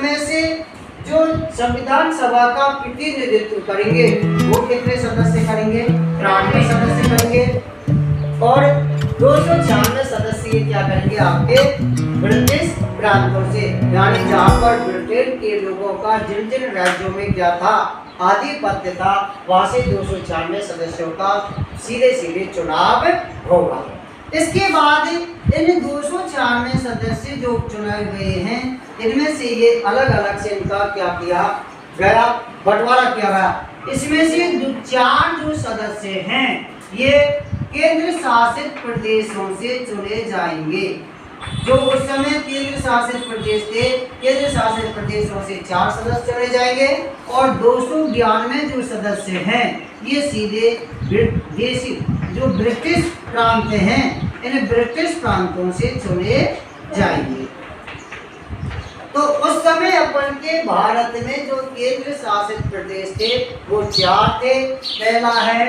में से जो संविधान सभा का प्रतिनिधित्व करेंगे वो कितने सदस्य करेंगे? 93 सदस्य करेंगे। और 296 सदस्य क्या करेंगे? आपके ब्रिटिश प्रांतों से, यानी जहाँ पर ब्रिटेन के लोगों का जिन जिन राज्यों में क्या था, आधिपत्य था, वहाँ से 296 सदस्यों का सीधे सीधे चुनाव होगा। इसके बाद इन 296 सदस्य जो चुनाए गए हैं, इनमें से ये अलग अलग से इनका क्या किया गया? बंटवारा किया गया। इसमें से 4 जो सदस्य हैं ये केंद्र शासित प्रदेशों से चुने जाएंगे। जो उस समय केंद्र शासित प्रदेश थे, केंद्र शासित प्रदेशों से 4 सदस्य चुने जाएंगे और 292 जो सदस्य हैं ये सीधे विदेशी जो ब्रिटिश प्रांत हैं, इन ब्रिटिश प्रांतों से चुने जाएंगे। तो उस समय अपन के भारत में जो केंद्र शासित प्रदेश थे वो 4 थे। पहला है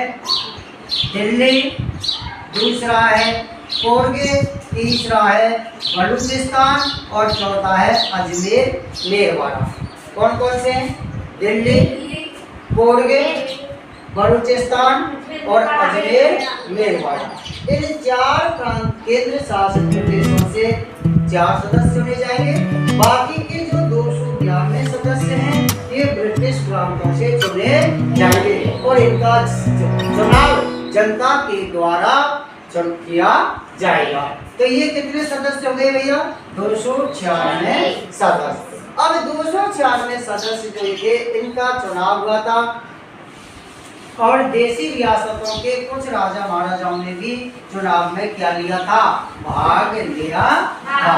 दिल्ली, दूसरा है कोरगे, तीसरा है बलूचिस्तान और चौथा है अजमेर मेरवाड़ा। कौन कौन से? दिल्ली, कोरगे, बलूचिस्तान और अजमेर मेरवाड़ा। इन 4 प्रांत केंद्र शासित प्रदेशों से 4 सदस्य चुने जाएंगे। बाकी के जो 292 सदस्य हैं ये ब्रिटिश प्रांतों से चुने जाएंगे और इनका चुनाव जनता के द्वारा किया जाएगा। तो ये कितने सदस्य हो गए भैया? 296 सदस्य। अब 296 सदस्य जो थे इनका चुनाव हुआ था और देशी रियासतों के कुछ राजा महाराजाओं ने भी चुनाव में क्या लिया था? भाग लिया था।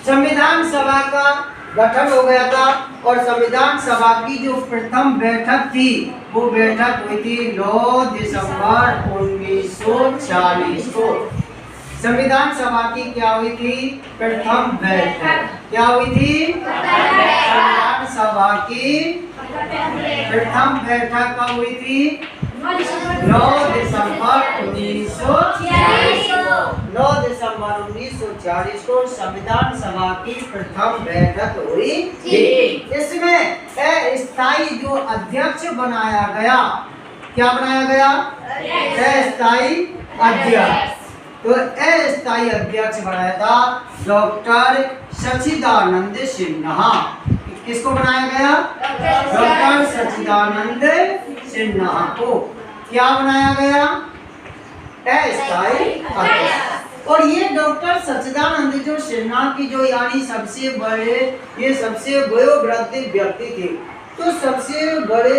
संविधान सभा का गठन हो गया था और संविधान सभा की जो प्रथम बैठक थी वो बैठक हुई थी 9 दिसंबर 1940 को। संविधान सभा की क्या हुई थी? प्रथम बैठक। क्या हुई थी? संविधान सभा की प्रथम बैठक कब हुई थी? 9 दिसंबर 1940 को संविधान सभा की प्रथम बैठक हुई थी। इसमें अस्थायी जो अध्यक्ष बनाया गया, क्या बनाया गया? अस्थायी अध्यक्ष। तो अस्थायी अध्यक्ष बनाया था डॉक्टर सच्चिदानंद सिन्हा। किसको बनाया गया? डॉक्टर सच्चिदानंद सिन्हा को क्या बनाया गया? अस्थायी अध्यक्ष। और ये डॉक्टर सच्चिदानंद जो सिन्हा की जो यानी सबसे बड़े, ये सबसे वयोवृद्ध व्यक्ति थे। तो सबसे बड़े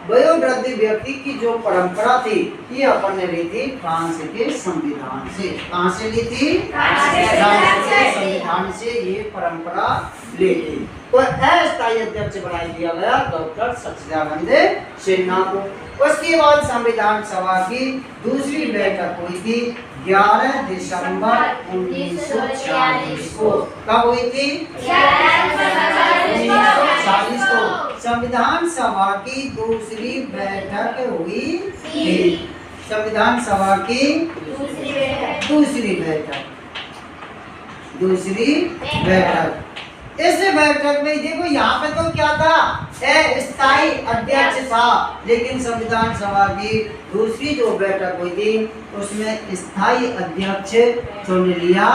वयोवृद्ध व्यक्ति की जो परंपरा थी ये अपन ने ली थी फ्रांस के संविधान से। कहाँ से ली थी? फ्रांस के संविधान से ये परंपरा ली थी। तो अस्थायी अध्यक्ष बना दिया गया डॉक्टर सच्चिदानंद सिन्हा को। उसके बाद संविधान सभा की दूसरी बैठक हुई थी 11 दिसंबर 1940 को। कब हुई थी? 1940 को संविधान सभा की दूसरी बैठक हुई थी। संविधान सभा की दूसरी बैठक। इस बैठक में देखो यहाँ पे तो क्या था? अस्थायी अध्यक्ष था, लेकिन संविधान सभा की दूसरी जो बैठक हुई थी उसमें स्थायी अध्यक्ष चुन लिया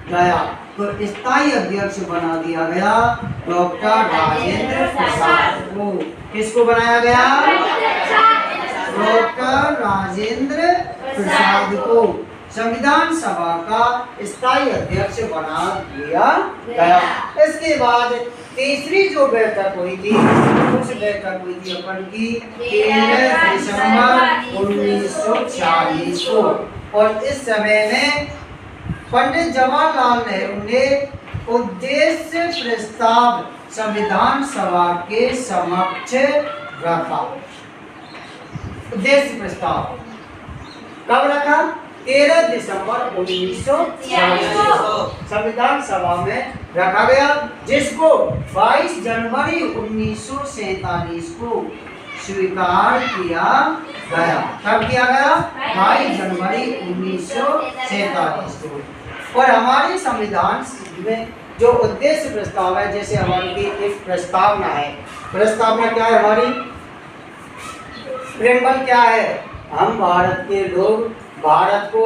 गया। तो स्थायी अध्यक्ष बना दिया गया डॉक्टर राजेंद्र प्रसाद को। किसको बनाया गया? डॉक्टर राजेंद्र प्रसाद को संविधान सभा का स्थायी अध्यक्ष बना दिया गया। इसके बाद तीसरी जो बैठक हुई थी उस बैठक हुई थी अपन की 13 दिसंबर 1940 को। और इस समय में पंडित जवाहरलाल नेहरू ने उद्देश्य प्रस्ताव संविधान सभा के समक्ष रखा। उद्देश्य प्रस्ताव कब रखा? 13 दिसंबर 1940 को संविधान सभा में रखा गया, जिसको 22 जनवरी 1947 को स्वीकार किया गया। कब किया गया? 22 जनवरी 1947 को। और हमारे संविधान में जो उद्देश्य प्रस्ताव है, जैसे हमारी एक प्रस्तावना है। प्रस्तावना क्या है हमारी? प्रेमबल क्या है? हम भारत के लोग भारत को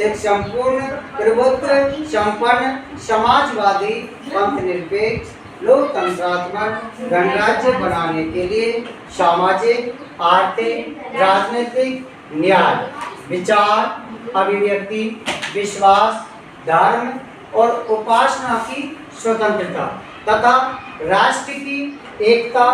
एक संपूर्ण प्रभुत्व संपन्न समाजवादी पंथ निरपेक्ष लोकतंत्रात्मक गणराज्य बनाने के लिए सामाजिक, आर्थिक, राजनीतिक न्याय, विचार, अभिव्यक्ति, विश्वास, धर्म और उपासना की स्वतंत्रता तथा राष्ट्र की एकता,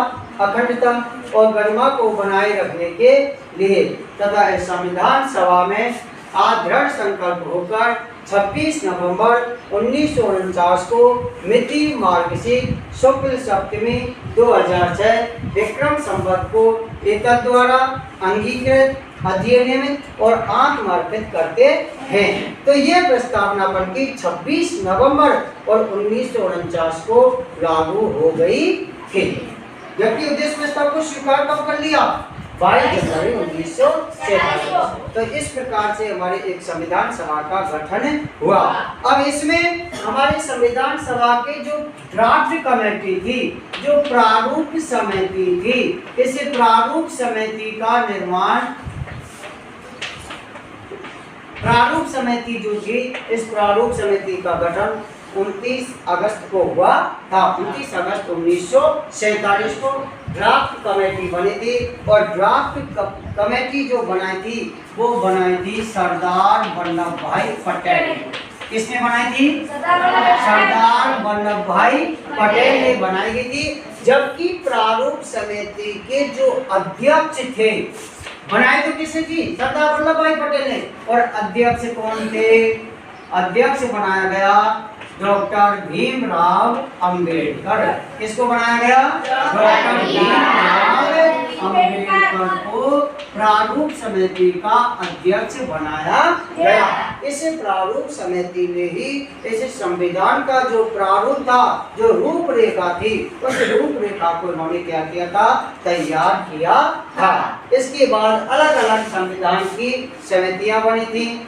अखंडता और गरिमा को बनाए रखने के लिए तथा इस संविधान सभा में आज दृढ़ संकल्प होकर 26 नवंबर 1949 को मिति मार्गशीर्ष शुक्ल सप्तमी 2006 विक्रम संवत को एतद द्वारा अंगीकृत, अधिनियमित और आत्मार्पित करते हैं। तो ये प्रस्तावना बन के 26 नवंबर और 1949 को लागू हो गई थी, जबकि उद्देश्य प्रस्ताव को स्वीकार कब कर लिया? 22 जनवरी 1947। तो इस प्रकार से हमारे एक संविधान सभा का गठन हुआ। अब इसमें हमारे संविधान सभा के जो ड्राफ्ट कमेटी थी, जो प्रारूप समिति थी, इस प्रारूप समिति का निर्माण, प्रारूप समिति जो थी, इस प्रारूप समिति का गठन 29 अगस्त को हुआ था। 29 अगस्त 1947 को ड्राफ्ट कमेटी बनी थी और ड्राफ्ट कमेटी जो बनाई थी वो बनाई थी सरदार वल्लभ भाई पटेल ने। किसने बनाई थी? सरदार वल्लभ भाई पटेल ने बनाई गई थी। जबकि प्रारूप समिति के जो अध्यक्ष थे, बनाई तो किसने थी? सरदार वल्लभ भाई पटेल ने। और अध्यक्ष कौन थे? अध्यक्ष बनाया गया डॉक्टर भीमराव अंबेडकर। किसको बनाया गया? डॉक्टर भीमराव अंबेडकर को प्रारूप समिति का अध्यक्ष बनाया गया। इस प्रारूप समिति ने ही इस संविधान का जो प्रारूप था, जो रूपरेखा थी, उस रूपरेखा को उन्होंने क्या किया था? तैयार किया था। इसके बाद अलग अलग संविधान की समितियां बनी थी।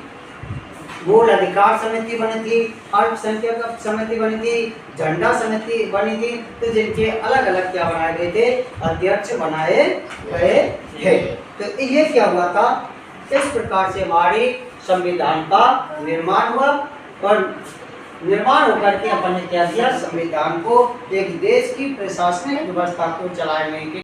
मूल अधिकार समिति बनी थी, अल्पसंख्यक समिति बनी थी, झंडा समिति बनी थी। तो जिनके अलग अलग क्या बनाए गए थे? अध्यक्ष बनाए गए थे। तो ये क्या हुआ था? इस प्रकार से हमारी संविधान का निर्माण हुआ और निर्माण होकर के अपन ने क्या किया? संविधान को एक देश की प्रशासनिक व्यवस्था को चलाने के